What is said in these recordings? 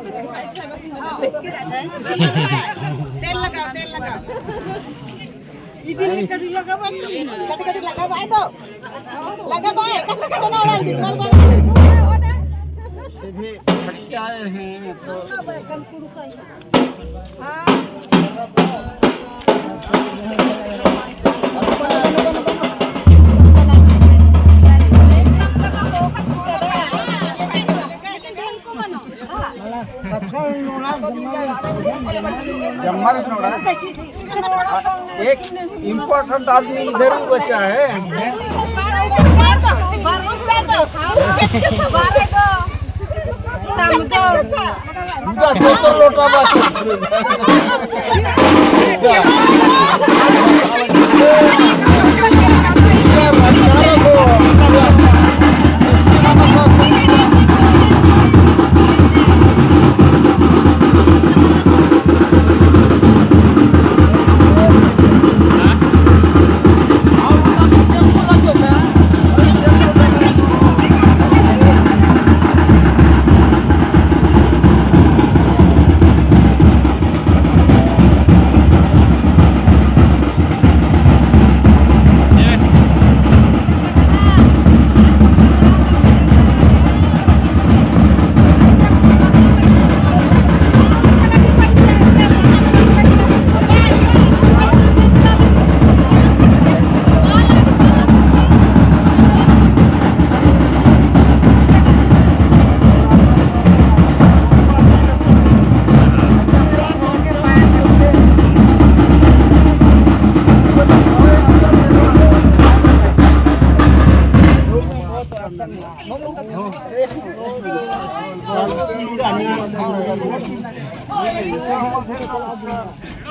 तेल लगाओ कटी लगा बाय तो लगा बाय कसं कटन आवडाल ती मला बोला सीधे खट्टे आए हैं तो एक इम्पोर्टेंट आदमी इधर ही बचा है। लोटा बस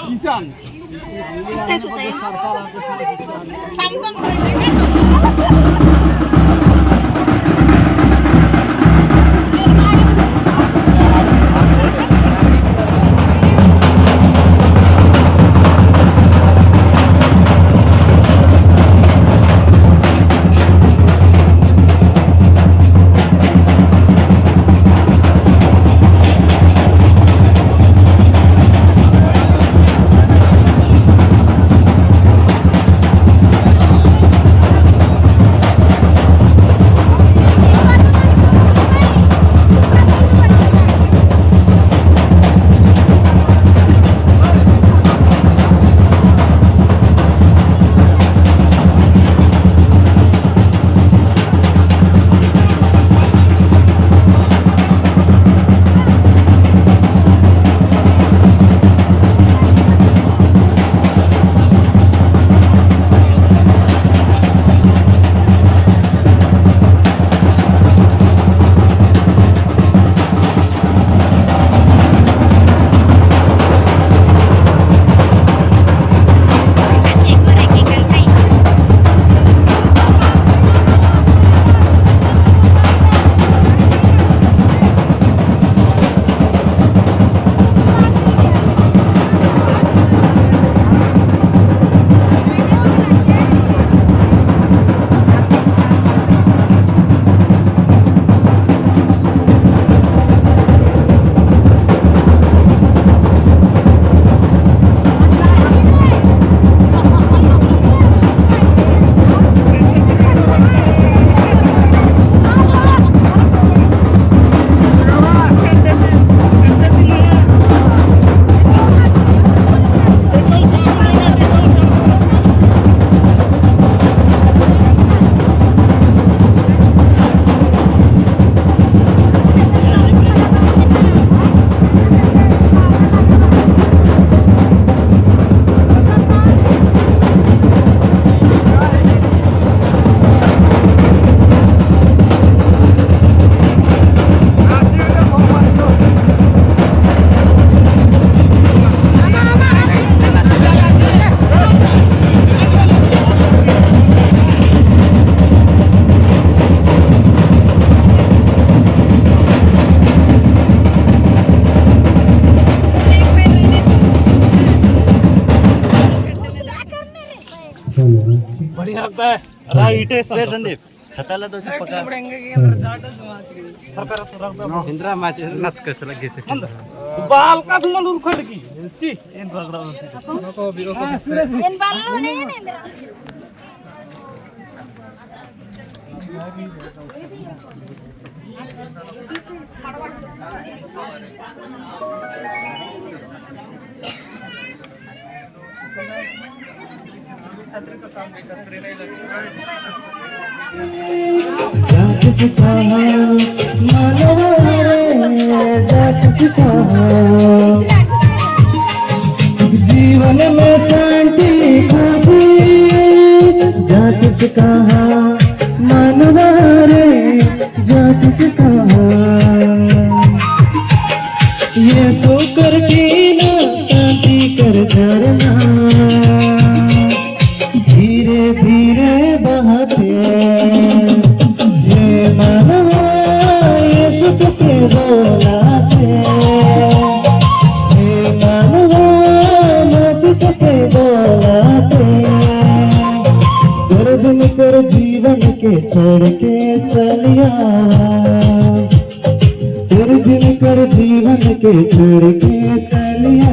किसान बढ़िया लगता है राइट है संदीप। हाताला तो पका इंद्रा माझे नत कसला घेते बाल का तुम्हाला उरखड की ची ಏನ್ ಬಾಲ್ನು ಏನಿಲ್ಲ जीवन में शांति खोजी जातिस कहाँ मानवा रे जातिस कहाँ ये सो कर टीना शांति कर झरना धीरे धीरे बहते हे मानवा ये सुख के बोलाते हे मानवा के बोलाते दर्द कर जीवन के छोड़ के चलिया दर्द कर जीवन के छोड़ के चलिया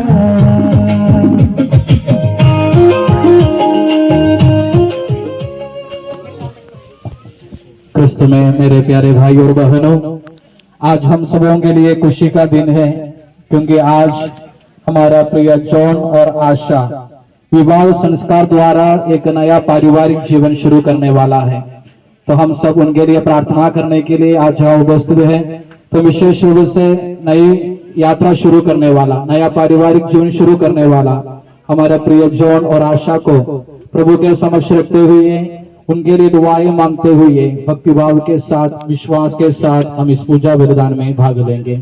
क्रिस्त में मेरे प्यारे भाई और बहनों, आज हम सबों के लिए खुशी का दिन है क्योंकि आज हमारा प्रिय जॉन और आशा विवाह संस्कार द्वारा एक नया पारिवारिक जीवन शुरू करने वाला है। तो हम सब उनके लिए प्रार्थना करने के लिए आज यहाँ उपस्थित है। तो विशेष रूप से नई यात्रा शुरू करने वाला, नया पारिवारिक जीवन शुरू करने वाला हमारे प्रिय जॉन और आशा को प्रभु के समक्ष रखते हुए उनके लिए दुआएं मांगते हुए भक्तिभाव के साथ विश्वास के साथ हम इस पूजा बलिदान में भाग लेंगे।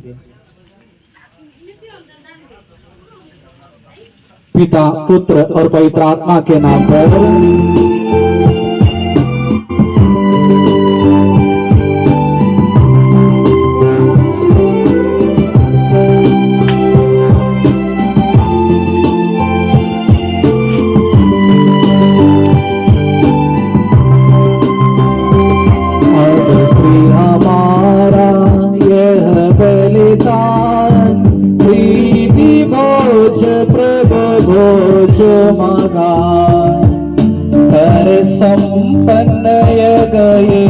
पिता पुत्र और पवित्र आत्मा के नाम पर अब श्री हमारा यह बलिदान प्रीति भोज प्रभु भोज मगान कर संपन्न गए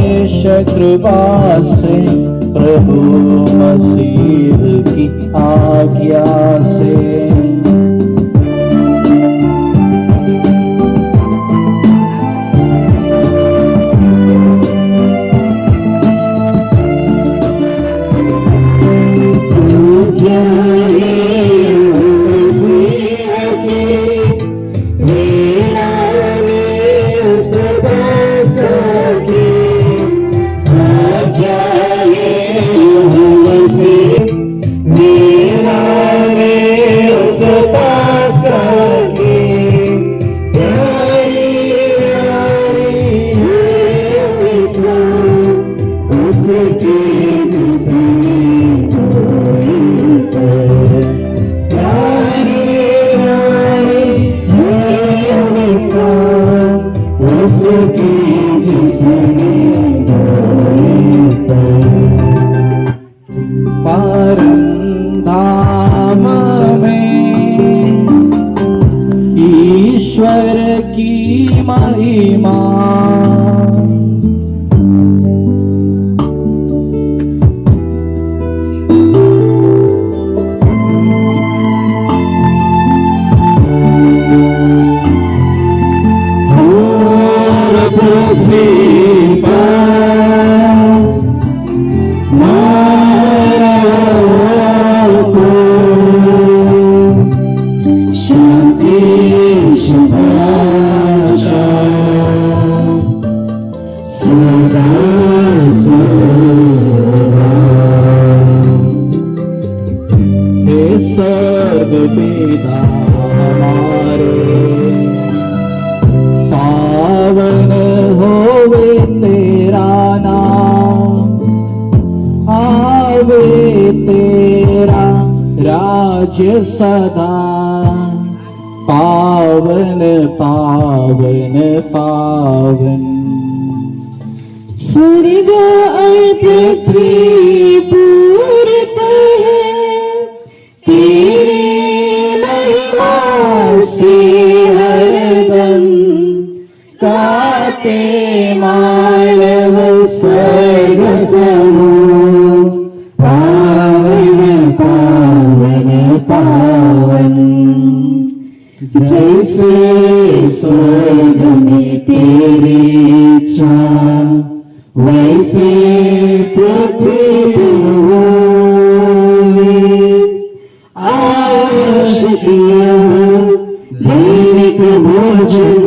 कृपा से प्रभु मसीह की आज्ञा से परम में ईश्वर की महिमा सर्व पिता हमारे पावन होवे तेरा नाम आवे तेरा राज्य सदा पावन पावन पावन स्वर्ग और पृथ्वी पूरता है तेरे महिमा से हरदम गाते मानव स्वर्ग समूह पावन पावन पावन जैसे स्वर्ग में तेरी इच्छा वैसे पृथ्वी में आवश्यक दैनिक भोजन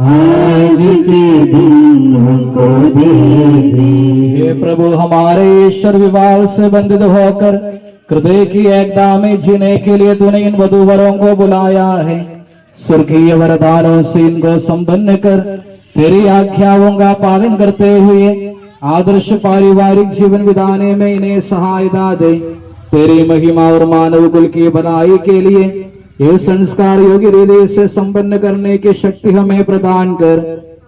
आज के दिन हमको दे दे। हे प्रभु, हमारे ईश्वर विवाह से बंधित होकर हृदय की एकता में जीने के लिए तूने इन वधूवरों को बुलाया है। स्वर्गीय वरदानों से इनको संपन्न कर तेरी आज्ञाओं का पालन करते हुए आदर्श पारिवारिक जीवन बिताने में इन्हें सहायता दे। तेरी महिमा और मानव कुल की भलाई के लिए ये संस्कार योग्य हृदय से संपन्न करने की शक्ति हमें प्रदान कर।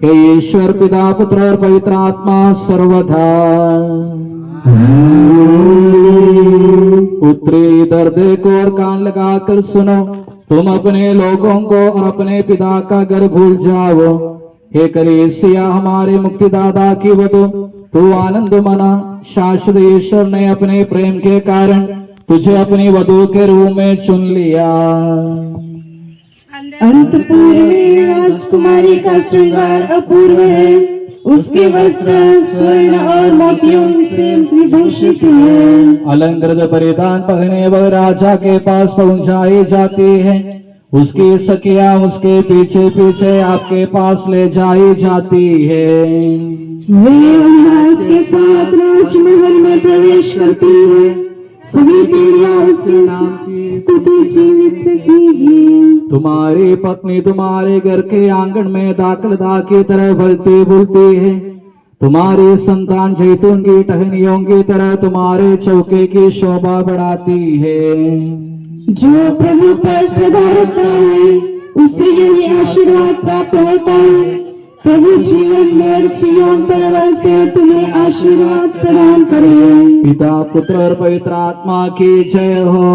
हे ईश्वर पिता पुत्र और पवित्र आत्मा सर्वथा। पुत्री इधर देखो और कान लगाकर सुनो, तुम अपने लोगों को और अपने पिता का घर भूल जाओ। हे कलीसिया, हमारे मुक्तिदाता की वधू तू आनंद मना। शाश्वत ईश्वर ने अपने प्रेम के कारण तुझे अपनी वधू के रूप में चुन लिया। अंतपुर में राजकुमारी का श्रृंगार अपूर्व है, उसके वस्त्र स्वर्ण और मोतियों से विभूषित है। अलंकृत परिधान पहने वह राजा के पास पहुंचाई जाती है। उसकी सखियां उसके पीछे पीछे आपके पास ले जाई जाती है। वे उल्लास के साथ राजमहल में प्रवेश करती है, सभी पीढ़ियां उसके नाम की स्तुति जीवित रखेगी। तुम्हारी पत्नी तुम्हारे घर के आंगन में दाखलता की तरह फलती फूलती है। तुम्हारी संतान जैतून की टहनियों की तरह तुम्हारे चौके की शोभा बढ़ाती है। जो प्रभु पर सदा रहता है उससे यही आशीर्वाद प्राप्त होता है। प्रभु जीवन में सियोन पर्वत से तुम्हें आशीर्वाद प्रदान करे। पिता पुत्र और पवित्र आत्मा की जय हो,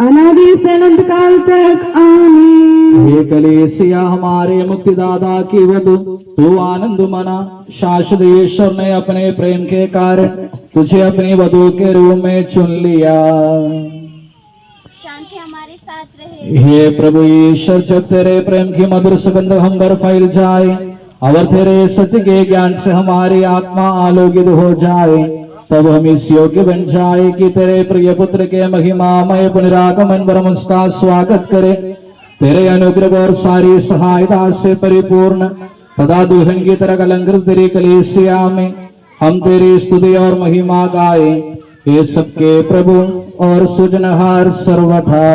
अनादि से अनंत काल तक आमीन। हे कलीसिया, हमारे मुक्तिदाता की वधू तू आनंद मना। शाश्वत ईश्वर ने अपने प्रेम के कारण तुझे अपनी वधू के रूप में चुन लिया। शांति हमारे साथ रहे। हे प्रभु ईश्वर, जब तेरे प्रेम की मधुर सुगंध हम पर फैल जाए और तेरे सत्य के ज्ञान से हमारी आत्मा आलोकित हो जाए, तब हम इस योग्य बन जाए कि तेरे प्रिय पुत्र के महिमामय पुनरागमन पर हम उसका स्वागत करें। तेरे अनुग्रह और सारी सहायता से परिपूर्ण तथा दुल्हन की तरह अलंकृत तेरी कलीसिया में हम तेरी स्तुति और महिमा गाए। ये सबके प्रभु और सृजनहार सर्वथा।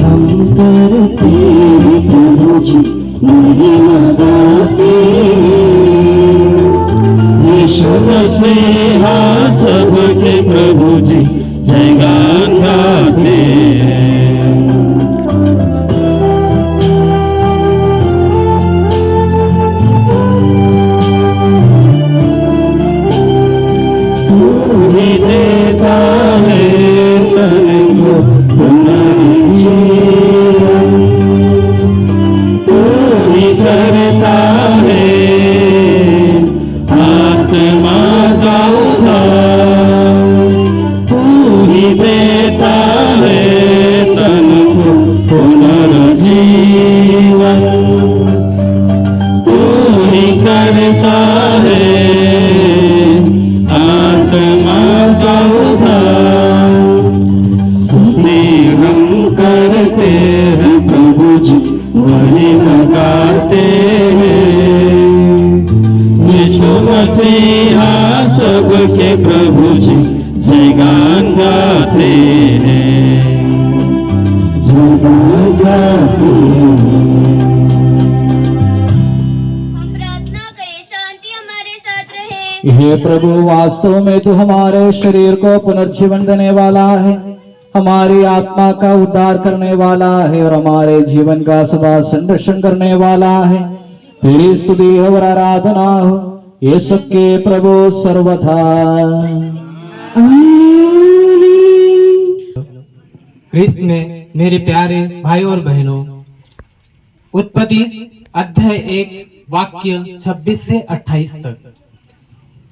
हम करते प्रभु जी महिमा गाते, यीशु मसीह सबके प्रभु जी जयगान गाते हैं। देता है तन को पुनर्जीवन, तू ही करता है आत्मा का उद्धार, तू ही देता है तन को पुनर्जीवन, तू ही करता है आत्मा का उद्धार। स्तुति हम करते हैं प्रभु जी महिमा गाते हैं। यीशु मसीहा सबके प्रभु जी जयगान गाते हैं, जयगान गाते हैं। हे प्रभु, वास्तव में तू हमारे शरीर को पुनर्जीवन देने वाला है। हमारी आत्मा का उद्धार करने वाला है और हमारे जीवन का सदा संरक्षण करने वाला है। तेरी स्तुति और आराधना हो ये सबके प्रभु सर्वथा। क्रिस्त में मेरे प्यारे भाई और बहनों, उत्पत्ति अध्याय 1 वाक्य 26 से 28 तक।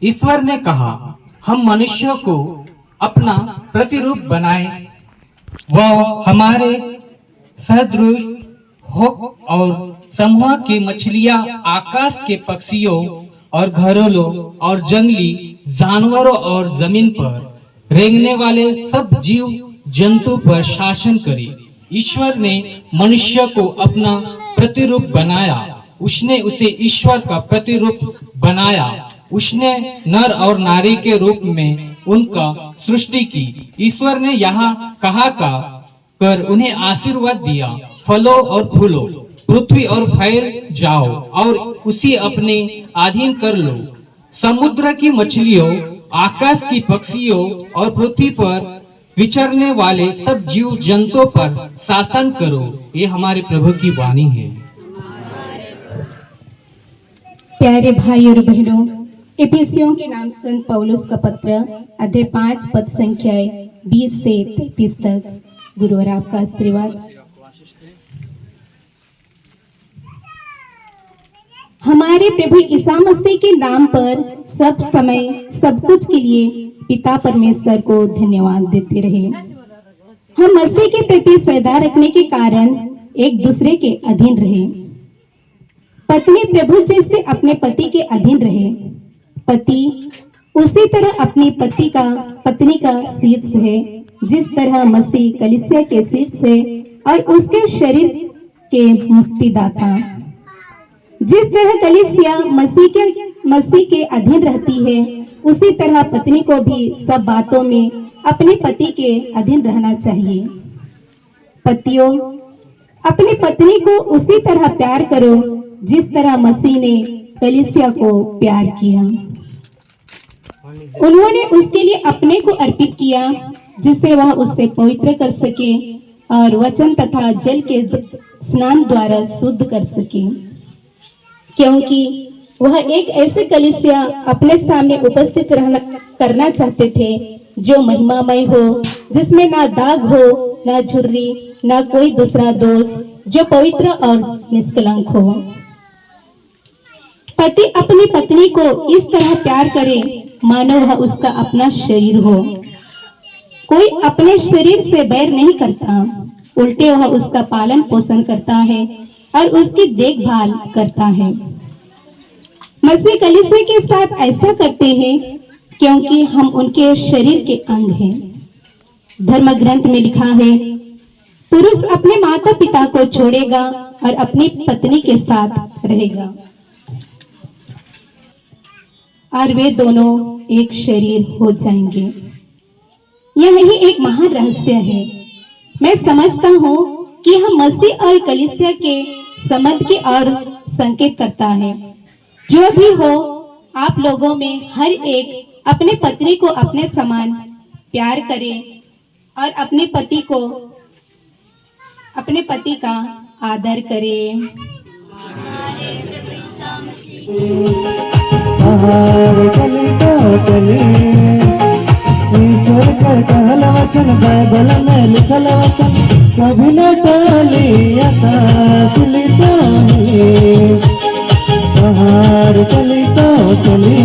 ईश्वर ने कहा, हम मनुष्यों को अपना प्रतिरूप बनाए, वह हमारे सदृश हो और समूह की मछलियां, आकाश के पक्षियों और घरेलू और जंगली जानवरों और जमीन पर रेंगने वाले सब जीव जंतु पर शासन करे। ईश्वर ने मनुष्य को अपना प्रतिरूप बनाया, उसने उसे ईश्वर का प्रतिरूप बनाया। उसने नर और नारी के रूप में उनका सृष्टि की। ईश्वर ने यहाँ कहा कर उन्हें आशीर्वाद दिया, फलो और फूलो, पृथ्वी और फैल जाओ और उसी अपने अधीन कर लो। समुद्र की मछलियों, आकाश की पक्षियों और पृथ्वी पर विचरने वाले सब जीव जंतुओं पर शासन करो। ये हमारे प्रभु की वाणी है। प्यारे भाई और बहनों, इफिसियों के नाम संत पौलुस का पत्र अध्याय 5 पद संख्या 20 से 33 तक। गुरुवर आपका आशीर्वाद। हमारे प्रभु ईसा मसीह के नाम पर सब समय सब कुछ के लिए पिता परमेश्वर को धन्यवाद देते रहे। हम मसीह के प्रति श्रद्धा रखने के कारण एक दूसरे के अधीन रहे। पत्नी प्रभु जैसे अपने पति के अधीन रहे, पति उसी तरह अपनी पत्नी का शीर्ष है, जिस तरह मसीह कलीसिया के शीर्ष है और उसके शरीर के मुक्तिदाता। जिस तरह कलीसिया मसीह के अधीन रहती है, उसी तरह पत्नी को भी सब बातों में अपने पति के अधीन रहना चाहिए। पतियों, अपनी पत्नी को उसी तरह प्यार करो जिस तरह मसीह ने कलीसिया को प्यार किया। उन्होंने उसके लिए अपने को अर्पित किया, जिससे वह उससे पवित्र कर सके और वचन तथा जल के स्नान द्वारा शुद्ध कर सके, क्योंकि वह एक ऐसे कलीसिया अपने सामने उपस्थित करना चाहते थे जो महिमामय हो, जिसमें ना दाग हो, ना झुर्री, ना कोई दूसरा दोष, जो पवित्र और निष्कलंक हो। पति अपनी पत्नी को इस तरह प्यार करे मानो वह उसका अपना शरीर हो। कोई अपने शरीर से बैर नहीं करता, उल्टे वह उसका पालन पोषण करता है और उसकी देखभाल करता है। मसीह कलीसिया के साथ ऐसा करते हैं क्योंकि हम उनके शरीर के अंग हैं। धर्म ग्रंथ में लिखा है, पुरुष अपने माता पिता को छोड़ेगा और अपनी पत्नी के साथ रहेगा और वे दोनों एक शरीर हो जाएंगे। यही एक महान रहस्य है। मैं समझता हूँ कि हम मसीह और कलीसिया के संबंध की ओर संकेत करता है। जो भी हो, आप लोगों में हर एक अपने पत्नी को अपने समान प्यार करे और अपने पति का आदर करे। ईश्वर का कहल वचन, बाइबल में लिखल वचन, कभी न टली आकाश लिखा मिली, पहाड़ चली तो चली।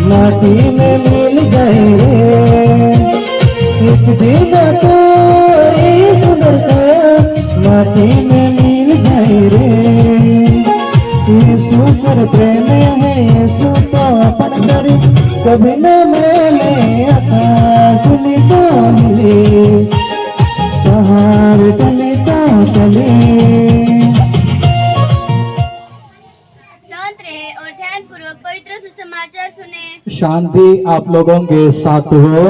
माटी में मिल जाए रे, एक दिन तो ये सुंदरता माटी में मिल जाए रे। यीशु पर प्रेम है, यीशु तो अपन करे, कभी न मिले आकाश तो मिले, पहाड़ चले तो चले। शांति आप लोगों के साथ हो,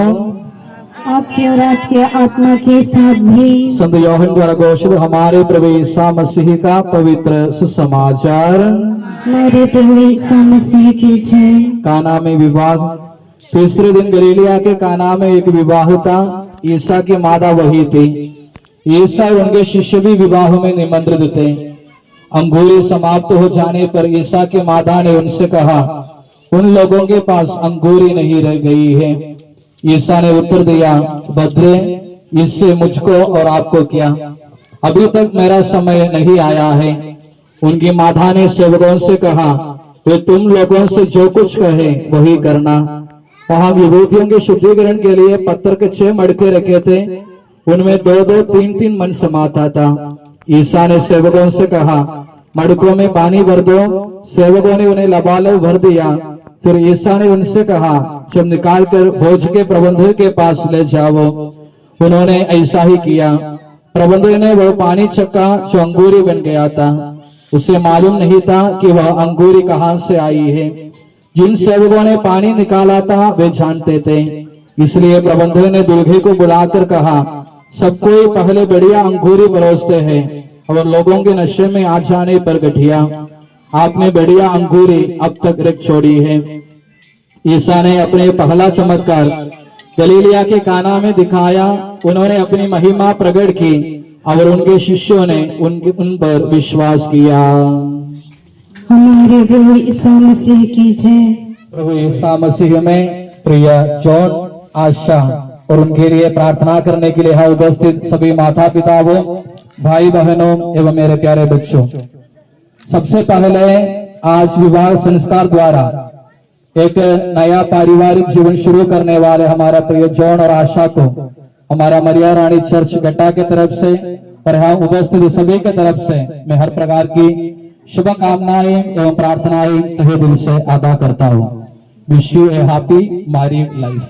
आपके और आपके आत्मा के साथ भी। संत यूहन्ना द्वारा घोषित हमारे प्रभु यीशु मसीह का पवित्र सुसमाचार। मेरे प्रभु यीशु मसीह की जय। काना में विवाह। तीसरे दिन गलीलिया के काना में एक विवाह था। ईसा की माता वही थी। ईसा और उनके शिष्य भी विवाह में निमंत्रित थे। अंगूरी समाप्त हो जाने पर ईसा की माता ने उनसे कहा, उन लोगों के पास अंगूरी नहीं रह गई है। ईसा ने उत्तर दिया, बदले इससे मुझको और आपको क्या, अभी तक मेरा समय नहीं आया है। उनकी माता ने सेवकों से कहा, वे तुम लोगों से जो कुछ कहे वही करना। वहां विभूतियों के शुद्धिकरण के लिए पत्थर के 6 मटके रखे थे, उनमें 2-2, 3-3 मन समाता था। ईसा ने सेवकों से कहा, मटकों में पानी भर दो। सेवकों ने उन्हें लबालब भर दिया। फिर ईसा ने उनसे कहा, जब निकाल कर भोज के प्रबंधक के पास ले जाओ। उन्होंने ऐसा ही किया। प्रबंधक ने वह पानी चखा जो अंगूरी बन गया था। उसे मालूम नहीं था कि वह अंगूरी कहां से आई है। जिन सेवकों ने पानी निकाला था वे जानते थे, इसलिए प्रबंधक ने दुल्हे को बुलाकर कहा, सब कोई पहले बढ़िया अंगूरी परोसते हैं और लोगों के नशे में आ जाने पर गठिया। आपने बढ़िया अंगूरी अब तक रख छोड़ी है। ईसा ने अपने पहला चमत्कार गलीलिया के काना में दिखाया। उन्होंने अपनी महिमा प्रकट की और उनके शिष्यों ने उन पर विश्वास किया। हमारे प्रभु यीशु मसीह की जय। प्रभु यीशु मसीह में प्रिय जॉन, आशा और उनके लिए प्रार्थना करने के लिए यहाँ उपस्थित सभी माता पिताओं, भाई बहनों एवं मेरे प्यारे बच्चों, सबसे पहले आज विवाह संस्कार द्वारा एक नया पारिवारिक जीवन शुरू करने वाले हमारा प्रिय जॉन और आशा को हमारा मरिया रानी चर्च गट्टा के तरफ से और यहाँ उपस्थित सभी के तरफ से मैं हर प्रकार की शुभकामनाएं एवं प्रार्थनाएं तहे दिल से अदा करता हूँ। Wish U A happy married life.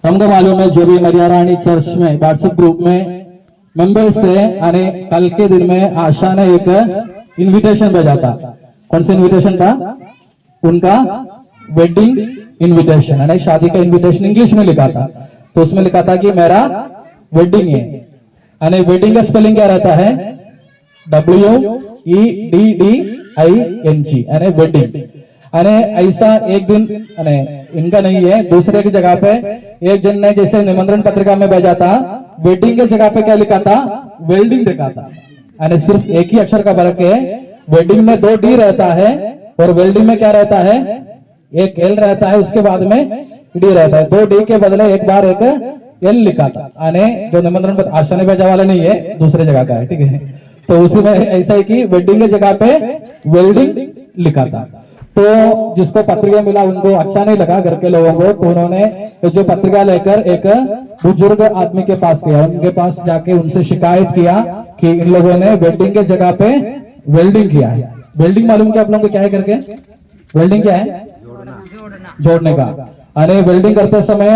हमको मालूम है जो भी मरिया रानी चर्च में व्हाट्सएप ग्रुप में मेंबर्स है, यानी कल के दिन में आशा ने एक इनविटेशन भेजा था। कौन सा इनविटेशन था? उनका वेडिंग इनविटेशन, यानी शादी का इनविटेशन इंग्लिश में लिखा था। तो उसमें लिखा था कि मेरा वेडिंग है, यानी वेडिंग का स्पेलिंग क्या रहता है? WEDDING, यानी वेडिंग। अरे ऐसा एक दिन इनका नहीं है, दूसरे की जगह पे एक जन ने जैसे निमंत्रण पत्रिका में भेजा था, वेडिंग की जगह पे क्या लिखा था? वेल्डिंग लिखा था। यानी सिर्फ एक ही अक्षर का फर्क है। वेडिंग में 2 D रहता है और वेल्डिंग में क्या रहता है? एक L रहता है, उसके बाद में D रहता है। 2 D के बदले एक बार एक L लिखा था। यानी जो निमंत्रण पत्र आशा ने भेजा वाला नहीं है, दूसरे जगह का है, ठीक है। तो उसी में ऐसा है कि वेडिंग की जगह पे वेल्डिंग लिखा था। तो जिसको पत्रिका मिला उनको अच्छा नहीं लगा घर के लोगों को, तो उन्होंने जो पत्रिका लेकर एक बुजुर्ग आदमी के पास गया। उनके पास जाके उनसे शिकायत किया कि इन लोगों ने वेल्डिंग के जगह पे वेल्डिंग किया है। वेल्डिंग मालूम क्या आप लोगों को क्या है करके? वेल्डिंग क्या है? जोड़ने का। अरे वेल्डिंग करते समय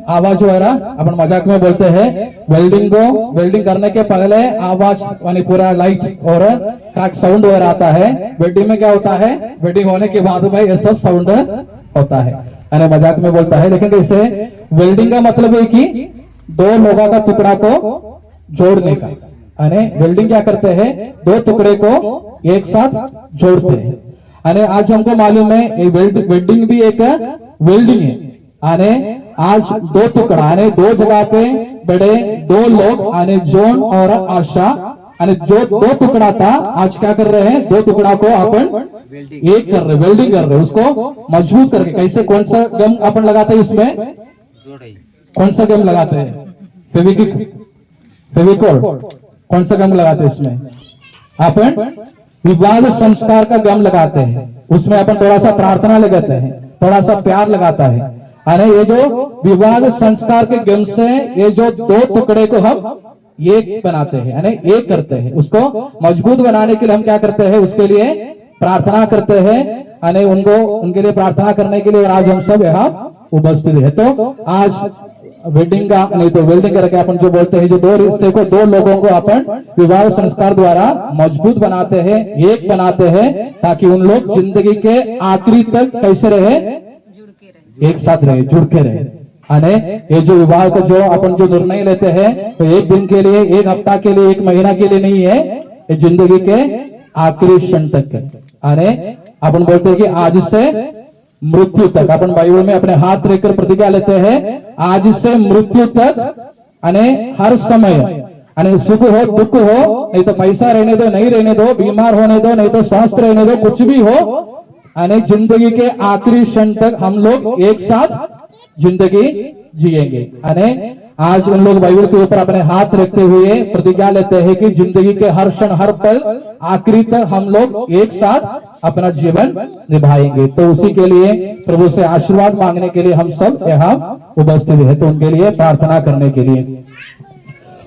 आवाज वगैरह अपन मजाक में बोलते हैं। वेल्डिंग करने के पहले आवाज यानी पूरा लाइट और क्रैक साउंड वगैरह आता है। वेल्डिंग में क्या होता है? वेल्डिंग होने के बाद में ये सब साउंड होता है, यानी मजाक में बोलता है। लेकिन इसे वेल्डिंग का मतलब है कि 2 लोहा का टुकड़ा को जोड़ने का। यानी वेल्डिंग क्या करते हैं? 2 टुकड़े को एक साथ जोड़ते हैं। यानी आज हमको मालूम है वेल्डिंग भी एक वेल्डिंग है। आने आज 2 टुकड़ा, आने 2 जगह पे बड़े 2 लोग, आने जॉन और आशा, आने जो 2 टुकड़ा था आज क्या कर रहे हैं? 2 टुकड़ा को अपन एक कर रहे, वेल्डिंग कर रहे, उसको मजबूत करके। कैसे? कौन सा गम अपन लगाते हैं इसमें? कौन सा गम लगाते हैं? फेविकोल। कौन सा गम लगाते हैं इसमें? अपन विवाह संस्कार का गम लगाते हैं। उसमें अपन थोड़ा सा प्रार्थना लगाते हैं, थोड़ा सा प्यार लगाता है। अरे ये जो विवाह संस्कार के गम से ये जो 2 टुकड़े को हम एक बनाते हैं, यानी एक करते हैं। उसको मजबूत बनाने के लिए हम क्या करते हैं? उसके लिए प्रार्थना करते हैं। उनको उनके लिए प्रार्थना करने के लिए आज हम सब यहाँ उपस्थित है। तो आज वेडिंग का नहीं तो वेल्डिंग करके अपन जो बोलते हैं, जो दो रिश्ते को, दो लोगों को अपन विवाह संस्कार द्वारा मजबूत बनाते हैं, एक बनाते हैं, ताकि उन लोग जिंदगी के आखिरी तक कैसे रहे, एक साथ रहे, जुड़ के रहे। अने ये जो विवाह को जो अपन जो निर्णय लेते हैं, तो एक दिन के लिए, एक हफ्ता के लिए, एक महीना के लिए नहीं है, ये जिंदगी के आखिरी क्षण तक है। अने अपन बोलते हैं कि आज से मृत्यु तक, अपन बाइबल में अपने हाथ रखकर प्रतिज्ञा लेते हैं, आज से मृत्यु तक, अने हर समय, अने सुख हो दुख हो, नहीं तो पैसा रहने दो नहीं रहने दो, बीमार होने दो नहीं तो स्वास्थ्य रहने दो, कुछ भी हो, अने जिंदगी के आखिरी क्षण तक हम लोग एक साथ जिंदगी जिएंगे। अने आज उन लोग बाइबल के ऊपर अपने हाथ रखते हुए प्रतिज्ञा लेते हैं कि जिंदगी के हर क्षण हर पल आखिरी तक हम लोग एक साथ अपना जीवन निभाएंगे। तो उसी के लिए प्रभु से आशीर्वाद मांगने के लिए हम सब यहाँ उपस्थित हैं, तो उनके लिए प्रार्थना करने के लिए।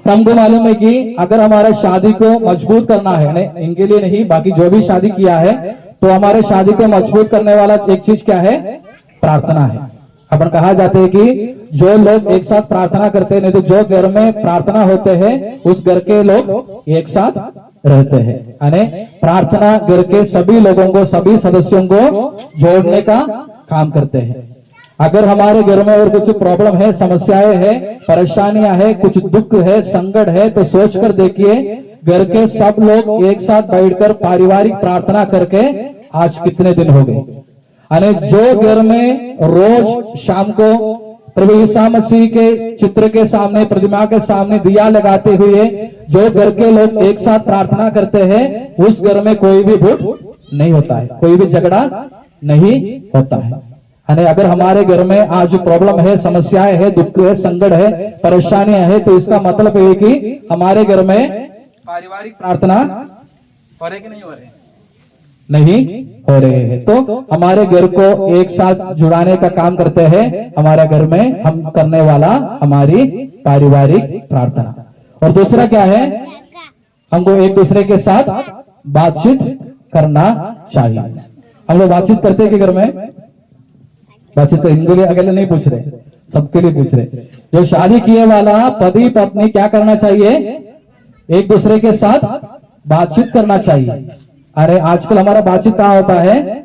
हमको मालूम है कि अगर हमारे शादी को मजबूत करना है, इनके लिए नहीं, बाकी जो भी शादी किया है, तो हमारे शादी को मजबूत करने वाला एक चीज क्या है, प्रार्थना है। अपन कहा जाते हैं कि जो लोग एक साथ प्रार्थना करते हैं, नहीं तो जो घर में प्रार्थना होते हैं उस घर के लोग एक साथ रहते हैं। यानी प्रार्थना घर के सभी लोगों को, सभी सदस्यों को जोड़ने का काम करते हैं। अगर हमारे घर में और कुछ प्रॉब्लम है, समस्याएं है, परेशानियां है, कुछ दुख है, संकट है, तो सोच कर देखिए घर के सब लोग एक साथ बैठकर पारिवारिक प्रार्थना करके आज कितने दिन हो गए। अने जो घर में रोज शाम को प्रभु यीशु मसीह के चित्र के सामने, प्रतिमा के सामने दिया लगाते हुए जो घर के लोग एक साथ प्रार्थना करते हैं, उस घर में कोई भी भूत नहीं होता है, कोई भी झगड़ा नहीं होता है। अने अगर हमारे घर में आज प्रॉब्लम है, समस्याएं है, दुख है, संकट है, परेशानियां है, तो इसका मतलब है कि हमारे घर में पारिवारिक प्रार्थना हो रही कि नहीं हो रही, नहीं हो रहे हैं। तो हमारे घर को एक साथ जुड़ाने का काम करते हैं हमारे घर में हम करने वाला हमारी पारिवारिक प्रार्थना। और दूसरा क्या है, हमको एक दूसरे के साथ बातचीत करना चाहिए। हम लोग बातचीत करते हैं कि घर में बातचीत, इनके लिए अकेले नहीं पूछ रहे, सबके लिए पूछ रहे। जो शादी किए वाला पति पत्नी क्या करना चाहिए, एक दूसरे के साथ बातचीत करना चाहिए। अरे आजकल हमारा बातचीत कहाँ होता है,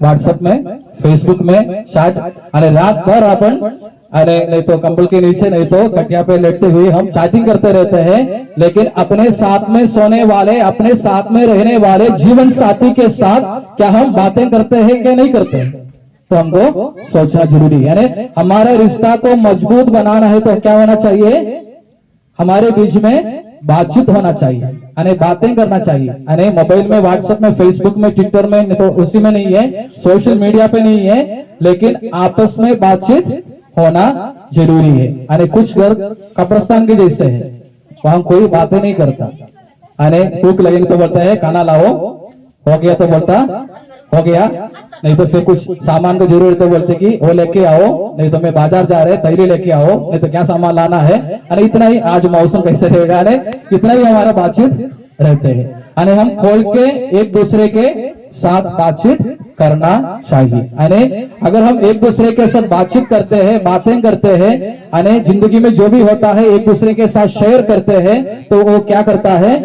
व्हाट्सएप में, फेसबुक में, शायद अरे रात भर अपन अरे नहीं तो कंबल के नीचे, नहीं तो खटिया पे लेटते हुए हम चैटिंग करते रहते हैं, लेकिन अपने साथ में सोने वाले, अपने साथ में रहने वाले जीवन साथी के साथ क्या हम बातें करते हैं क्या नहीं करते हैं, तो हमको सोचना जरूरी है। यानी हमारे रिश्ता को मजबूत बनाना है तो क्या होना चाहिए, हमारे बीच में बातचीत होना चाहिए, यानी बातें करना चाहिए। यानी मोबाइल में, व्हाट्सएप में, फेसबुक में, ट्विटर में, तो उसी में नहीं है, सोशल मीडिया पे नहीं है, लेकिन आपस में बातचीत होना जरूरी है। यानी कुछ घर कब्रिस्तान के जैसे है, वहां कोई बातें नहीं करता। यानी भूख लगेगी तो बोलता है खाना लाओ, हो गया तो बोलता हो गया, नहीं तो फिर कुछ सामान को जरूरत तो बोलते कि वो लेके आओ, नहीं तो मैं बाजार जा रहे तैयारी लेके आओ, नहीं तो क्या सामान लाना है, अरे इतना ही, आज मौसम कैसे रहेगा, इतना ही हमारा बातचीत रहते हैं। अरे हम खोल के एक दूसरे के साथ बातचीत करना चाहिए। अरे अगर हम एक दूसरे के साथ बातचीत करते हैं, बातें करते हैं, अरे जिंदगी में जो भी होता है एक दूसरे के साथ शेयर करते हैं, तो वो क्या करता है,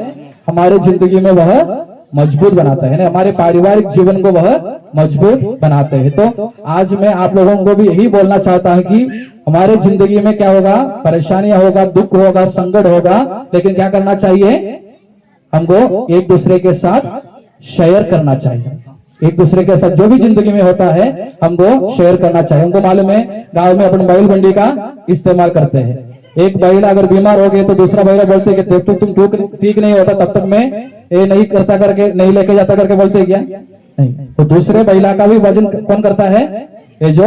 हमारे जिंदगी में वह मजबूत बनाता है, हमारे पारिवारिक जीवन को वह मजबूत बनाते हैं। तो आज मैं आप लोगों को भी यही बोलना चाहता हूं कि हमारे जिंदगी में क्या होगा, परेशानियां होगा, दुख होगा, संकट होगा, लेकिन क्या करना चाहिए, हमको एक दूसरे के साथ शेयर करना चाहिए। एक दूसरे के साथ जो भी जिंदगी में होता है हमको शेयर करना चाहिए। हमको मालूम है गांव में अपन बैल बंडी का इस्तेमाल करते हैं। एक बैला अगर बीमार हो गए तो दूसरा बैला बोलते कि जब तक तुम ठीक नहीं होता तब तक मैं ये नहीं करता करके, नहीं लेके जाता करके बोलते क्या नहीं, तो दूसरे बैला का भी वजन कौन करता है, ये जो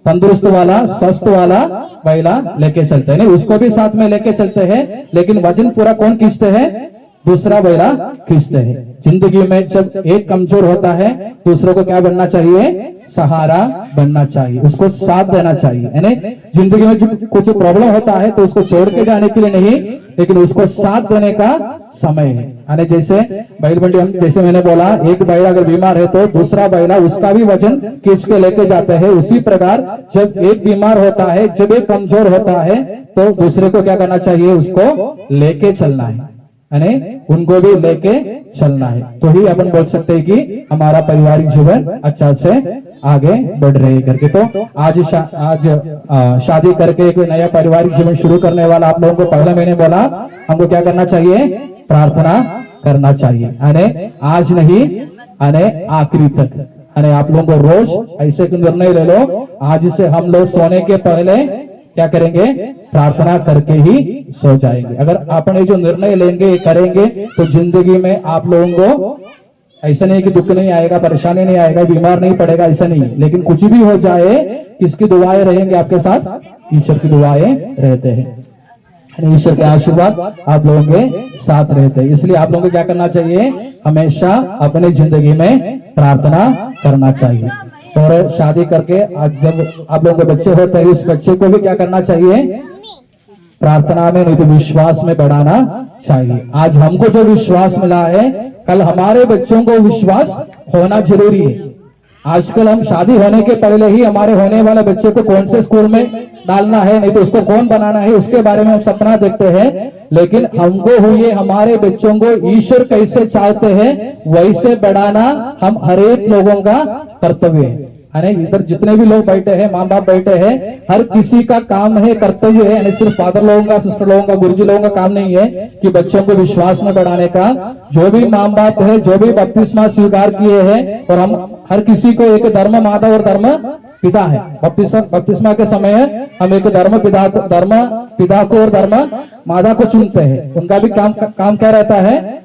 तंदुरुस्त वाला, स्वस्थ वाला बैला लेके चलते हैं, नहीं उसको भी साथ में लेके चलते हैं, लेकिन वजन पूरा कौन खींचते हैं, दूसरा बैला खींचते हैं। जिंदगी में जब एक कमजोर होता है दूसरों को क्या बनना चाहिए, सहारा बनना चाहिए, उसको साथ देना चाहिए। यानी जिंदगी में जो कुछ प्रॉब्लम होता है तो उसको छोड़ के जाने के लिए नहीं, लेकिन उसको साथ देने का समय है। यानी जैसे बैल बंडी, हम जैसे मैंने बोला, एक बैल अगर बीमार है तो दूसरा बैला उसका भी वजन खींच के लेके जाते हैं। उसी प्रकार जब एक बीमार होता है, जब एक कमजोर होता है तो दूसरे को क्या करना चाहिए, उसको लेके चलना है, यानी उनको भी लेके चलना है। तो ही अपन बोल सकते हैं कि हमारा पारिवारिक जीवन अच्छा से आगे बढ़ रहे करके। तो आज शादी करके एक नया पारिवारिक जीवन शुरू करने वाला आप लोगों को पहले मैंने बोला हमको क्या करना चाहिए, प्रार्थना करना चाहिए। यानी आज नहीं, यानी आखिरी तक, यानी आप लोगों को रोज ऐसे निर्णय ले लो, आज से हम लोग सोने के पहले क्या करेंगे, प्रार्थना करके ही सो जाएंगे। अगर आपने जो निर्णय लेंगे करेंगे तो जिंदगी में आप लोगों को ऐसा नहीं कि दुख नहीं आएगा, परेशानी नहीं आएगा, बीमार नहीं पड़ेगा, ऐसा नहीं। लेकिन कुछ भी हो जाए, किसकी दुआएं रहेंगे आपके साथ, ईश्वर की दुआएं रहते हैं, ईश्वर के आशीर्वाद आप लोगों के साथ रहते हैं। इसलिए आप लोगों को क्या करना चाहिए, हमेशा अपनी जिंदगी में प्रार्थना करना चाहिए। और शादी करके आज जब आप लोगों के बच्चे होते हैं, उस बच्चे को भी क्या करना चाहिए, प्रार्थना में नहीं तो विश्वास में बढ़ाना चाहिए। आज हमको जो विश्वास मिला है, कल हमारे बच्चों को विश्वास होना जरूरी है। आजकल हम शादी होने के पहले ही हमारे होने वाले बच्चे को कौन से स्कूल में डालना है, नहीं तो उसको कौन बनाना है, उसके बारे में हम सपना देखते हैं। लेकिन हमको हुए हमारे बच्चों को ईश्वर कैसे चाहते हैं वैसे बढ़ाना हम हर एक लोगों का कर्तव्य है। इधर जितने भी लोग बैठे हैं, माँ बाप बैठे हैं, हर किसी का काम है, कर्तव्य है। यानी सिर्फ फादर लोगों का, सिस्टर लोगों का, गुरुजी लोगों का काम नहीं है कि बच्चों को विश्वास में बढ़ाने का। जो भी माँ बाप है, जो भी बपतिस्मा स्वीकार किए हैं, और हम हर किसी को एक धर्म माता और धर्म पिता है। बपतिस्मा के समय हम एक धर्म पिता को और धर्म माता को चुनते हैं। उनका भी काम क्या रहता है,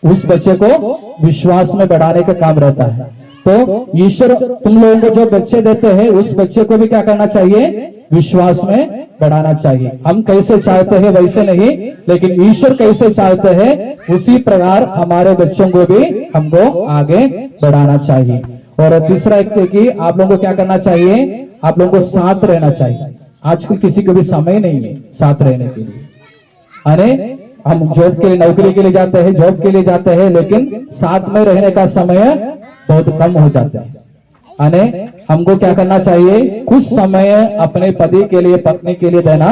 उस बच्चे को विश्वास में बढ़ाने का काम रहता है। तो ईश्वर तुम लोगों को जो बच्चे देते हैं, उस बच्चे को भी क्या करना चाहिए, विश्वास में बढ़ाना चाहिए। हम कैसे चाहते हैं वैसे नहीं, लेकिन ईश्वर कैसे चाहते हैं उसी प्रकार हमारे बच्चों को भी हमको आगे बढ़ाना चाहिए। और तीसरा एक कि आप लोगों को क्या करना चाहिए, आप लोगों को साथ रहना चाहिए। आजकल किसी को भी समय नहीं है साथ रहने के लिए। अरे हम जॉब के लिए, नौकरी के लिए जाते हैं, जॉब के लिए जाते हैं, लेकिन साथ में रहने का समय बहुत कम हो जाता है। अने हमको क्या करना चाहिए, कुछ समय अपने पति के लिए, पत्नी के लिए देना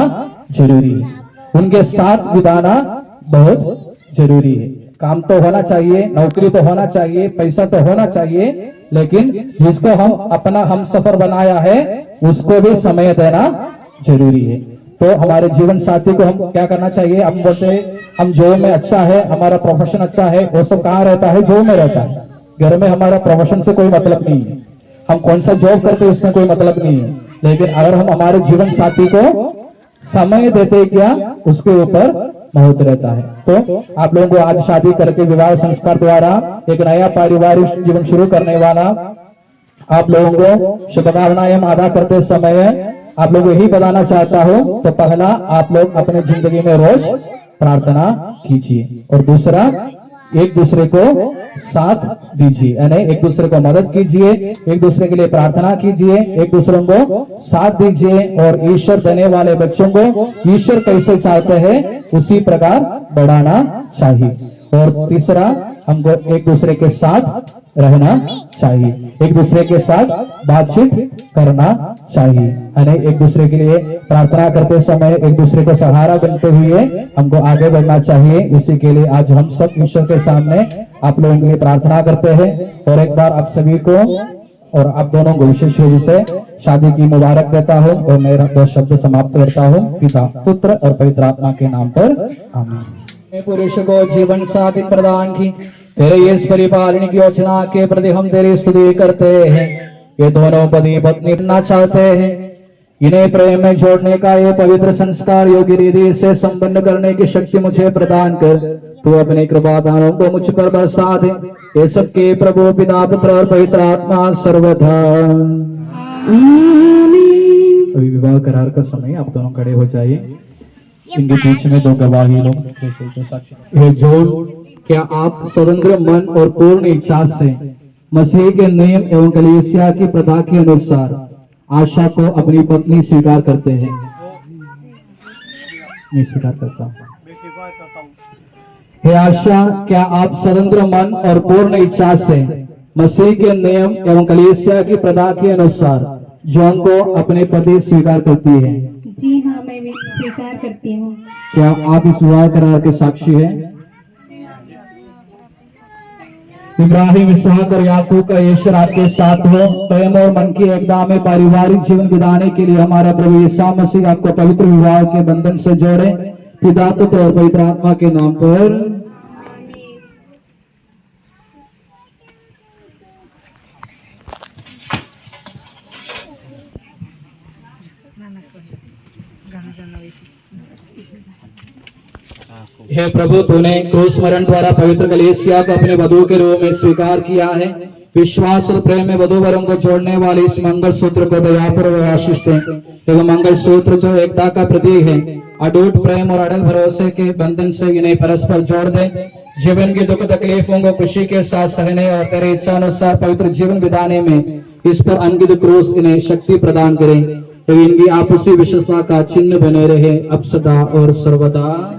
जरूरी है। उनके साथ बिताना बहुत जरूरी है। काम तो होना चाहिए, नौकरी तो होना चाहिए, पैसा तो होना चाहिए, लेकिन जिसको हम अपना हम सफर बनाया है उसको भी समय देना जरूरी है। तो हमारे जीवन साथी को हम क्या करना चाहिए, हम बोलते हैं हम जॉब में अच्छा है, हमारा प्रोफेशन अच्छा है, वो सब कहाँ रहता है, जॉब में रहता है। घर में हमारा प्रोफेशन से कोई मतलब नहीं है, हम कौन सा जॉब करते हैं उसमें कोई मतलब नहीं है। लेकिन अगर हम हमारे जीवन साथी को समय देते क्या, उसके ऊपर महत्व रहता है। तो आप लोगों को आज शादी करके विवाह संस्कार द्वारा एक नया पारिवारिक जीवन शुरू करने वाला आप लोगों को शुभकामनाएं अदा करते समय आप लोगों को यही बताना चाहता हूँ। तो पहला, आप लोग अपने जिंदगी में रोज प्रार्थना कीजिए, और दूसरा, एक दूसरे को साथ दीजिए, यानी एक दूसरे को मदद कीजिए, एक दूसरे के लिए प्रार्थना कीजिए, एक दूसरे को साथ दीजिए, और ईश्वर देने वाले बच्चों को ईश्वर कैसे चाहते हैं उसी प्रकार बढ़ाना चाहिए। और तीसरा, हमको एक दूसरे के साथ रहना चाहिए, एक दूसरे के साथ बातचीत करना चाहिए, यानी एक दूसरे के लिए प्रार्थना करते समय एक दूसरे को सहारा बनते हुए हमको आगे बढ़ना चाहिए। उसी के लिए आज हम सब ईश्वर के सामने आप लोगों के लिए प्रार्थना करते हैं। और एक बार आप सभी को और आप दोनों को विशेष रूप से शादी की मुबारक देता हूँ, और मेरा 2 शब्द समाप्त करता हूँ। पिता, पुत्र और पवित्र आत्मा के नाम पर आमीन। पुरुष को जीवन साथी प्रदान की, तेरे इस परिपालन की योजना के प्रति हम तेरी स्तुति करते हैं। ये दोनों पति पत्नी बनना चाहते हैं, इन्हें प्रेम में जोड़ने का ये पवित्र संस्कार योग्य रीति से संपन्न करने की शक्ति मुझे प्रदान कर। तू अपनी कृपा दानों को मुझ पर बरसा दे। ये सबके प्रभु पिता, पुत्र और पवित्र आत्मा सर्वदा। अभी विवाह करार का समय, आप दोनों खड़े हो जाइए। इनके बीच में 2 गवाही लोग, ये जोड़ क्या आप स्वतंत्र मन और पूर्ण इच्छा से मसीह के नियम एवं कलीसिया की प्रथा के अनुसार आशा को अपनी पत्नी स्वीकार करते हैं? मैं स्वीकार करता हूँ। हे आशा, क्या आप स्वतंत्र मन और पूर्ण इच्छा से मसीह के नियम एवं कलीसिया की प्रथा के अनुसार जॉन को अपने पति स्वीकार करती है? जी हाँ, मैं भी स्वीकार करती हूँ। क्या आप इस विवाह करार के साक्षी हैं? इब्राहिम, इसहाक और याकूब का ईश्वर आपके साथ हो। प्रेम और मन की एकता में पारिवारिक जीवन बिताने के लिए हमारा प्रभु यीशु मसीह आपको पवित्र विवाह के बंधन से जोड़े, पिता, पुत्र और पवित्र आत्मा के नाम पर। हे प्रभु, तूने क्रूस मरण द्वारा पवित्र कलीसिया को अपने वधू के रूप में स्वीकार किया है। विश्वास और प्रेम में वधू वरों को जोड़ने वाले इस मंगल सूत्र को दयापूर्वक आशीष दें। एवं मंगल सूत्र जो एकता का प्रतीक है, अटूट प्रेम और अड़ल भरोसे के बंधन से इन्हें परस्पर जोड़ दे। जीवन की दुख तकलीफों को खुशी के साथ सहने और तेरे इच्छा अनुसार पवित्र जीवन बिताने में इस पर अंकित क्रूस इन्हें शक्ति प्रदान करे। तो इनकी आपसी विश्वासता का चिन्ह बने रहे अब सदा और सर्वदा।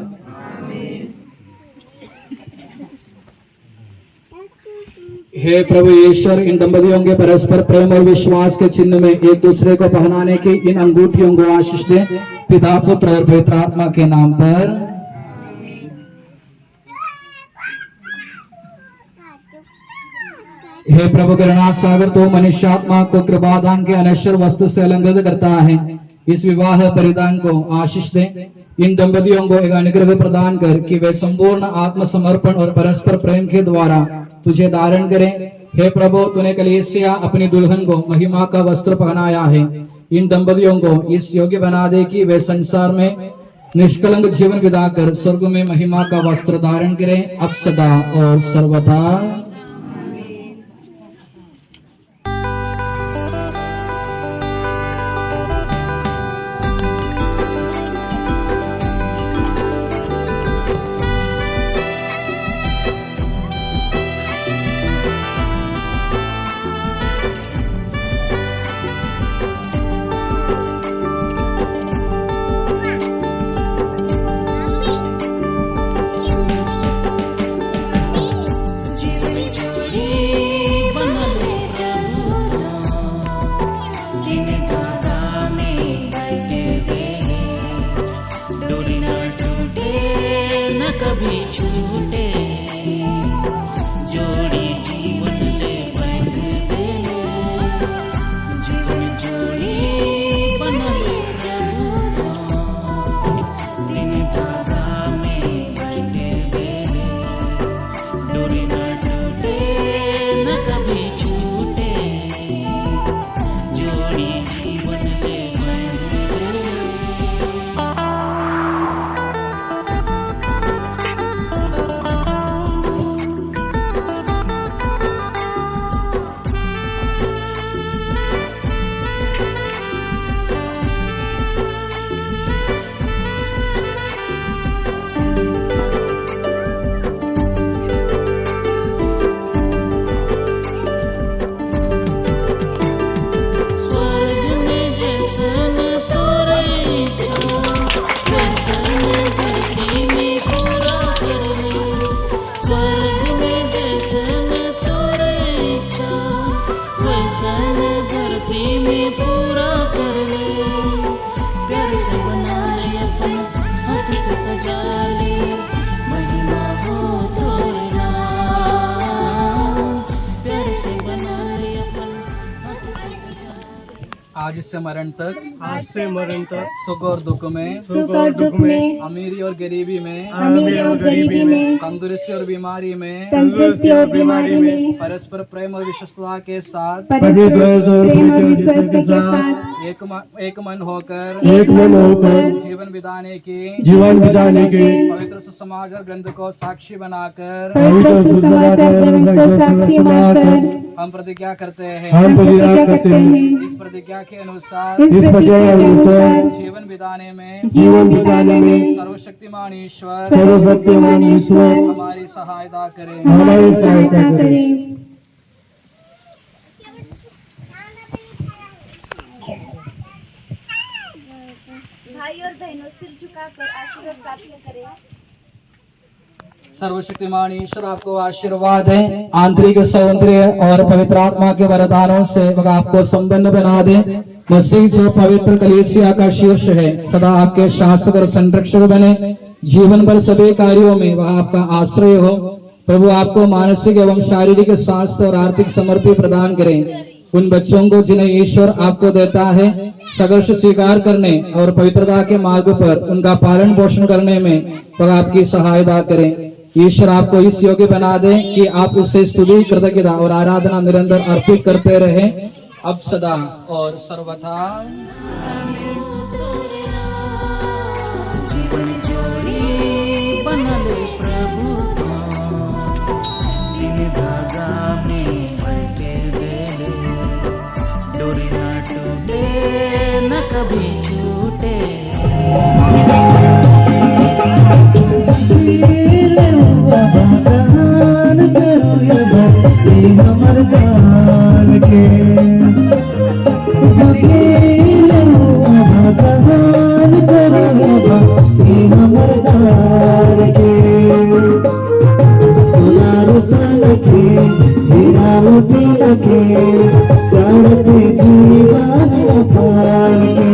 हे प्रभु ईश्वर, इन दंपतियों के परस्पर प्रेम और विश्वास के चिन्ह में एक दूसरे को पहनाने की इन अंगूठियों को आशीष दे, पिता, पुत्र और पवित्र आत्मा के नाम पर। हे प्रभु करुणा सागर, तो मनुष्य आत्मा को कृपादान के अनश्वर वस्तु से अलंकृत करता है। इस विवाह परिधान को आशीष दे। इन दंपतियों को एक अनुग्रह प्रदान कर कि वे संपूर्ण आत्मसमर्पण और परस्पर प्रेम के द्वारा तुझे धारण करें। हे प्रभु, तूने कलीसिया अपनी दुल्हन को महिमा का वस्त्र पहनाया है। इन दंपतियों को इस योग्य बना दे कि वे संसार में निष्कलंक जीवन बिताकर स्वर्ग में महिमा का वस्त्र धारण करें अब सदा और सर्वदा। आज से मरण तक सुख और दुख में अमीरी और गरीबी में तंदुरुस्ती और बीमारी में परस्पर प्रेम और विश्वासता के साथ एक मन होकर जीवन बिताने की पवित्र सुसमाचार ग्रंथ को साक्षी बनाकर हम प्रतिज्ञा करते हैं हम प्रतिज्ञा करते हैं इस प्रतिज्ञा के अनुसार इस प्रतिज्ञा के अनुसार जीवन बिताने में सर्वशक्तिमान ईश्वर हमारी सहायता करें। भाई और बहनों सिर झुकाकर आशीर्वाद प्राप्त करें। सर्वशक्तिमान ईश्वर आपको आशीर्वाद है, आंतरिक सौंदर्य और पवित्र आत्मा के वरदानों से वह आपको संपन्न बना दे। मसीह जो पवित्र कलीसिया का शीर्ष है सदा आपके शासक और संरक्षक बने। जीवन भर सभी कार्यों में वह आपका आश्रय हो। प्रभु आपको मानसिक एवं शारीरिक स्वास्थ्य और आर्थिक समृद्धि प्रदान करें। उन बच्चों को जिन्हें ईश्वर आपको देता है संघर्ष स्वीकार करने और पवित्रता के मार्ग पर उनका पालन पोषण करने में वह आपकी सहायता करें। ईश्वर आपको इस योग्य बना दे कि आप उससे स्तुति कृतज्ञता और आराधना निरंतर अर्पित करते रहे अब सदा और सर्वथा। कभी छूटे मरदान के मरदान के सोना रूपा लगे हीरा मोती लगे चढ़ते जीवन पाल के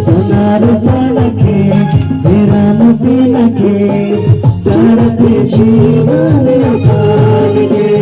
सोना रूपा लगे हीरा मोती लगे चढ़ते जीवन पाल के।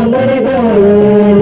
मरदान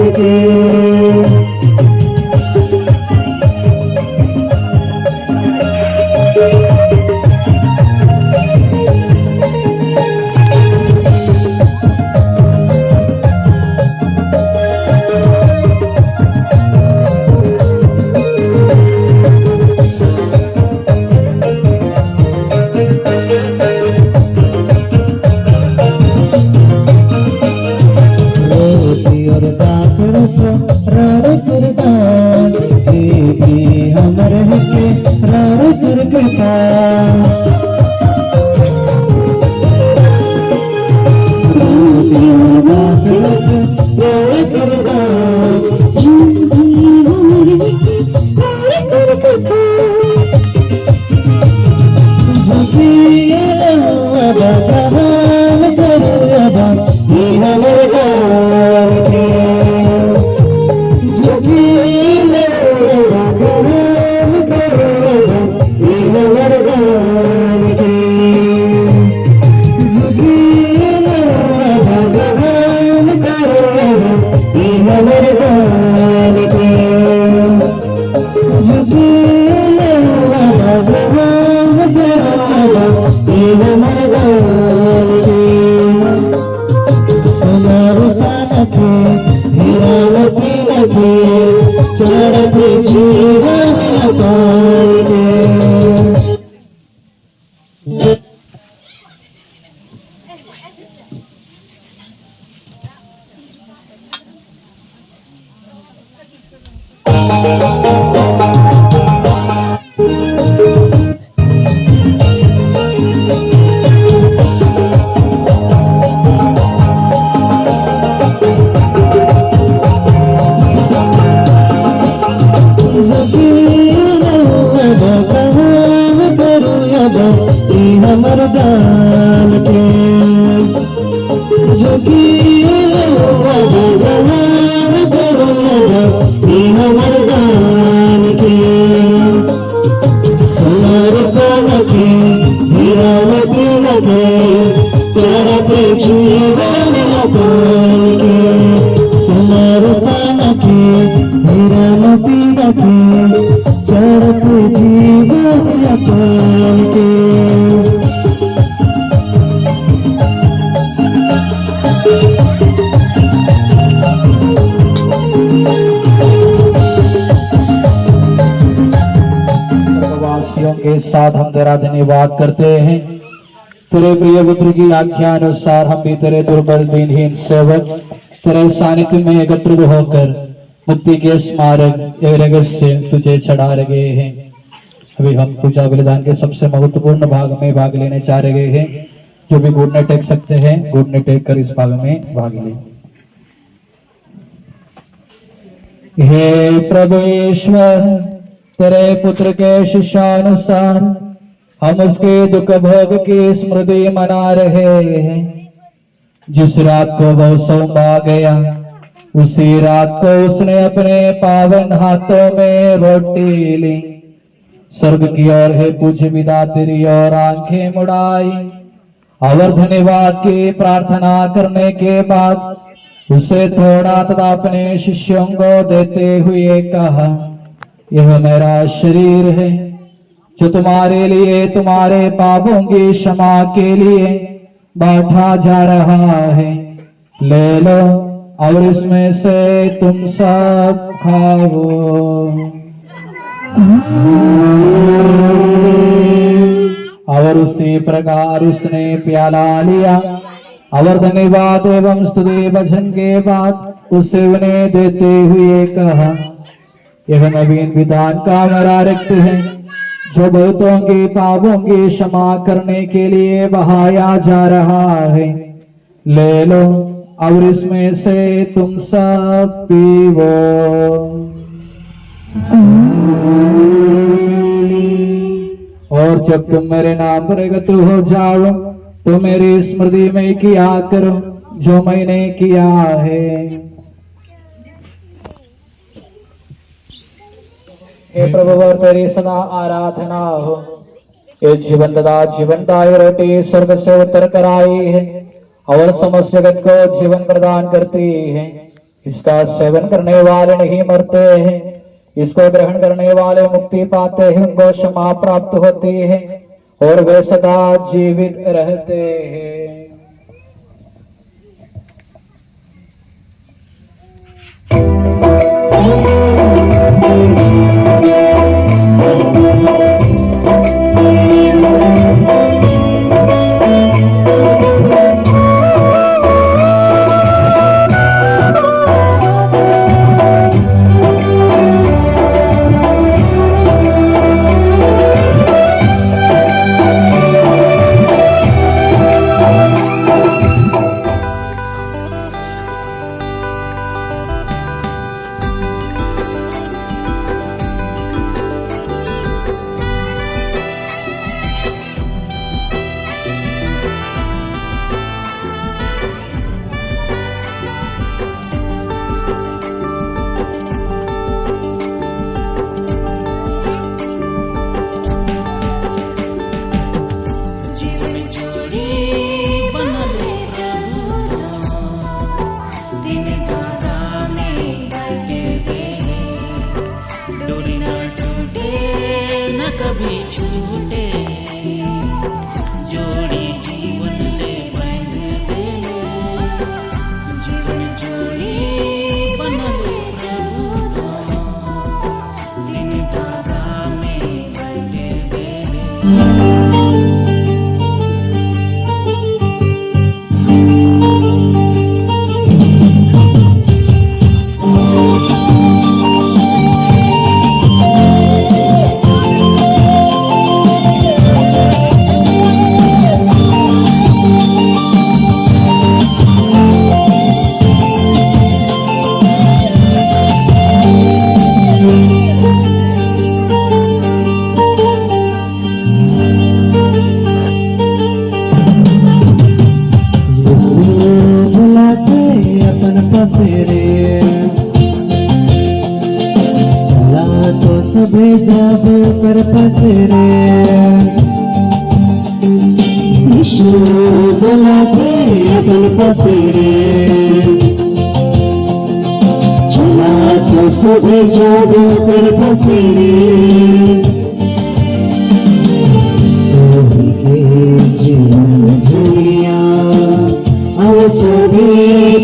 हमर दान के जोगी अब गहान करो हमर दान के सोनार पान के हीरावती लगे चढ़ते जीवन पान के सोनार पान के हीरावती लगे चढ़ते जीवन पान के के साथ हम तेरा धन्यवाद करते हैं। तेरे प्रिय पुत्र की आज्ञा अनुसार हम भी तेरे दुर्बल दीनहीन सेवक तेरे सानिध्य में एकत्रित होकर मुक्ति के स्मारक रहस्य तुझे चढ़ा रहे हैं। अभी हम पूजा बलिदान के सबसे महत्वपूर्ण भाग में भाग लेने चाह रहे हैं। जो भी घुटने टेक सकते हैं घुटने टेक कर इस भाग में भाग लें। हे प्रभु ईश्वर, तेरे पुत्र के शिष्यानुसार हम उसके दुख भोग की स्मृति मना रहे हैं। जिस रात को वह सौंपा गया उसी रात को उसने अपने पावन हाथों में रोटी ली, स्वर्ग की ओर है पूज्य पिता तेरी और आंखें मुड़ाई और धन्यवाद की प्रार्थना करने के बाद उसे थोड़ा तथा अपने शिष्यों को देते हुए कहा, यह मेरा शरीर है जो तुम्हारे लिए तुम्हारे पापों की क्षमा के लिए बांटा जा रहा है। ले लो और इसमें से तुम सब खाओ। और उसी प्रकार उसने प्याला लिया और धन्यवाद एवं स्तुति भजन के बाद उसे उन्हें देते हुए कहा, यह नवीन विधान का मेरा रक्त है जो बहुतों के पापों की क्षमा करने के लिए बहाया जा रहा है। ले लो और इसमें से तुम सब पीवो। और जब तुम मेरे नाम पर एकत्र हो जाओ तो मेरी स्मृति में किया करो जो मैंने किया है। हे प्रभु, और तेरी सदा आराधना हो। ये जीवन तथा जीवनदायी रोटी स्वर्ग से उतर कर आई है और समस्त जगत को जीवन प्रदान करती है। इसका सेवन करने वाले नहीं मरते हैं, इसको ग्रहण करने वाले मुक्ति पाते हैं, उनको क्षमा प्राप्त होती है और वे सदा जीवित रहते हैं। पसेरे चला तो सभी जब कर पसेरे यीशु बुलाते अपन पसेरे चला तो सभी जब कर पसेरे जीवन जुड़िया अब सभी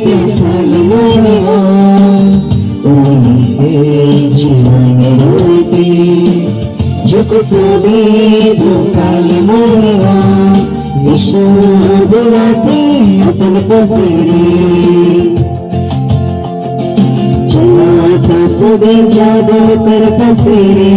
प्यासल मनवा जीवन रोटी झुक सभी भूखाल मनवा यीशु बुलाते अपन पसेरे चला तो सभी जब कर पसेरे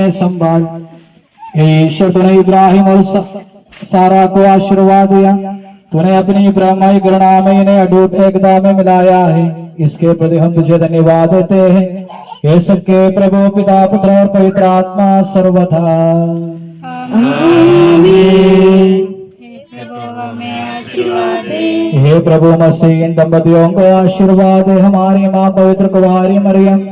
संभाल। ईश्वर तूने इब्राहिम और सारा को आशीर्वाद दिया, तूने अपनी ब्रह्माई गणना में इन्हें अटूट एकता में मिलाया है, इसके प्रति हम तुझे धन्यवाद देते हैं। ये सबके प्रभु पिता पुत्र और पवित्र आत्मा सर्वथा हे प्रभु मसीह इन दंपतियों को आशीर्वाद दे। हमारी माँ पवित्र कुमारी मरियम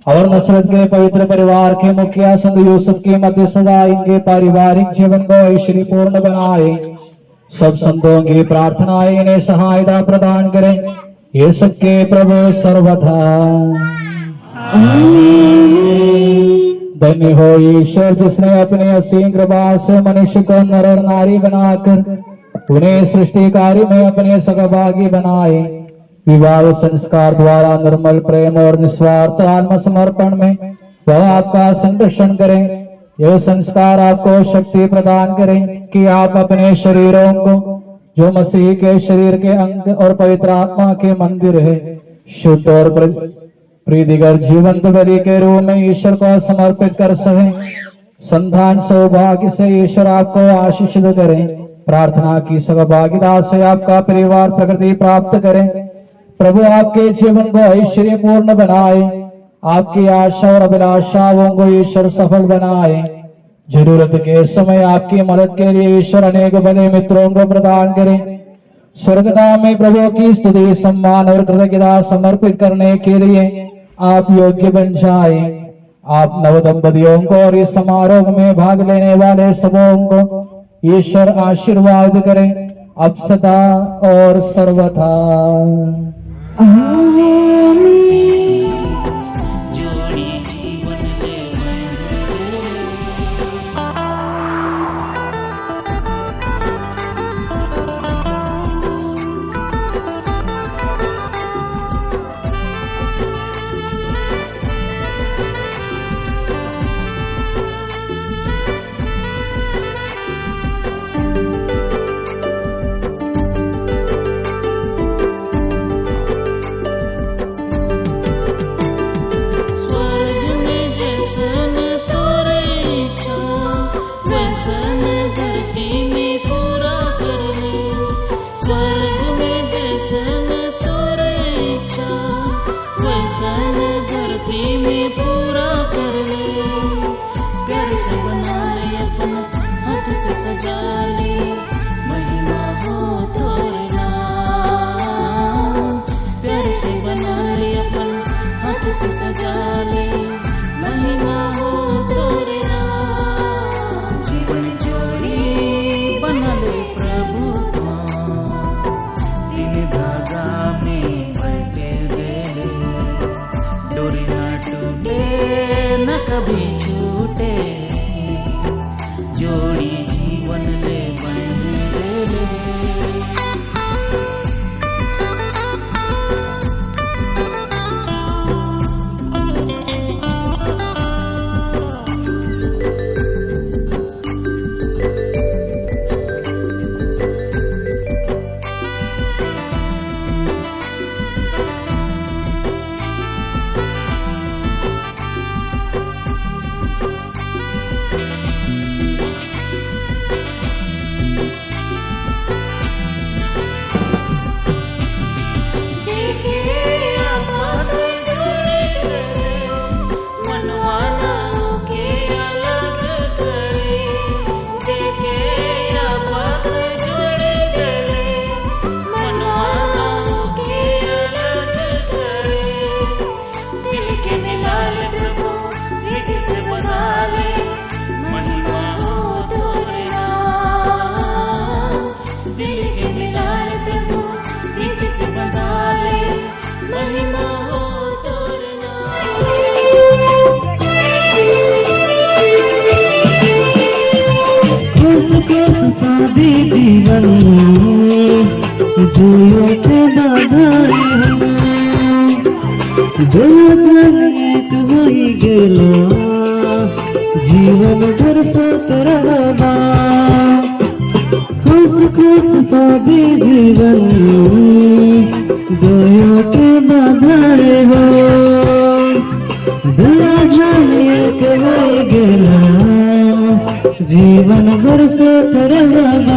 और नसरत के पवित्र परिवार के मुखिया संत यूसुफ की मध्य सदा इनके पारिवारिक जीवन को ऐश्वर्य पूर्ण बनाए। सब संतों की प्रार्थनाएं इन्हें सहायता प्रदान करें। ये सबके प्रभु सर्वथा धन्य हो ईश्वर जिसने अपने असीम कृपा से मनुष्य को नर और नारी बनाकर उन्हें सृष्टि कार्य में अपने सहभागी बनाए। विवाह संस्कार द्वारा निर्मल प्रेम और निस्वार्थ आत्मसमर्पण में वह आपका संरक्षण करें। यह संस्कार आपको शक्ति प्रदान करें कि आप अपने शरीरों को जो मसीह के शरीर के अंग और पवित्र आत्मा के मंदिर है शुद्ध और प्रीतिकर जीवंत बलि के रूप में ईश्वर को समर्पित कर सके। संतान सौभाग्य से ईश्वर आपको आशीषित करें। प्रार्थना की सहभागिता से आपका परिवार प्रकृति प्राप्त करें। प्रभु आपके जीवन को ऐश्वर्य पूर्ण बनाए। आपकी आशा और अभिलाषाओं को ईश्वर सफल बनाए। जरूरत के समय आपकी मदद के लिए ईश्वर अनेक बड़े मित्रों को प्रदान करें। स्वर्गदा में प्रभु की स्तुति सम्मान और कृतज्ञता समर्पित करने के लिए आप योग्य बन जाए। आप नवदंपतियों को और इस समारोह में भाग लेने वाले सबों को ईश्वर आशीर्वाद करें अब सदा और सर्वथा। शादी जीवन दुयो के बाधाई दुयो जन एक होई गेला जीवन भर साथ रहबा खुश खुश शादी जीवन दुयो के बाधाई हो दुयो जन एक होई गेला जीवन भर साथ रहबा।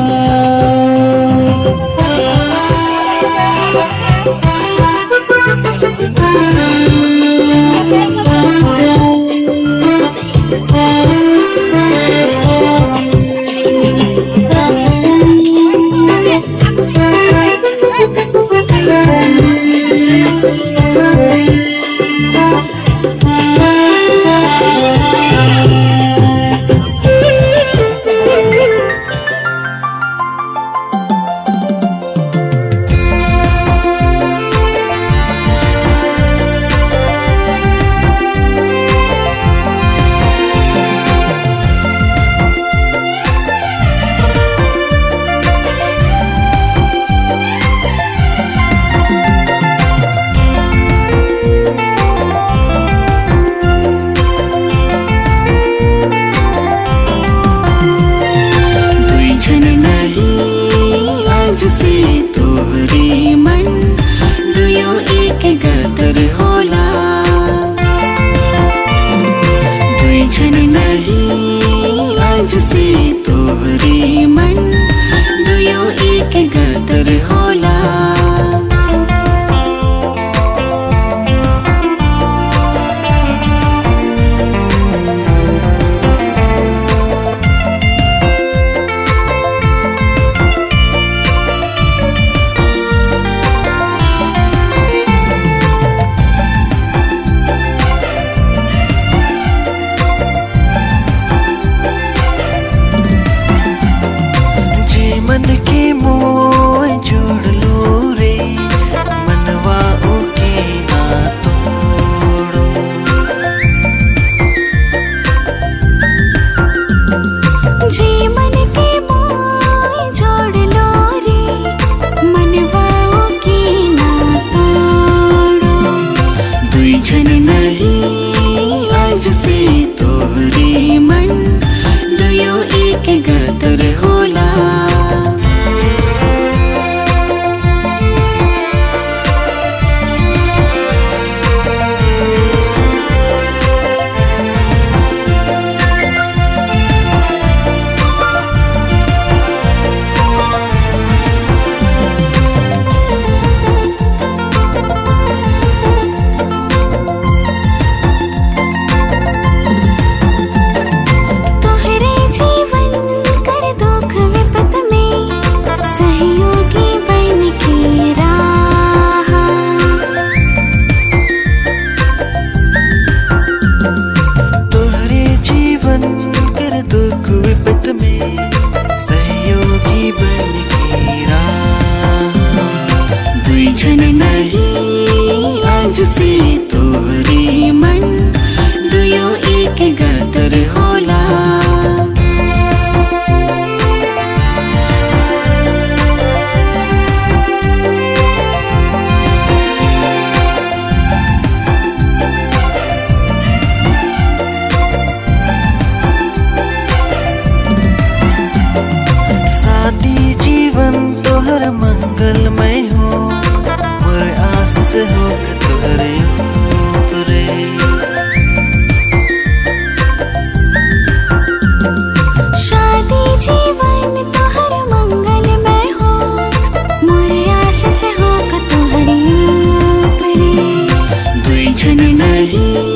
छन नहीं आज से तोहरे मन दुयो एक गतर होला। शादी जीवन तोहर मंगलमय हो, मोर आशीष हो के तोहरे ऊपरे। शादी जीवन तोहर मंगलमय हो, मोर आशीष हो के तोहरे ऊपरे। दुई छन नहीं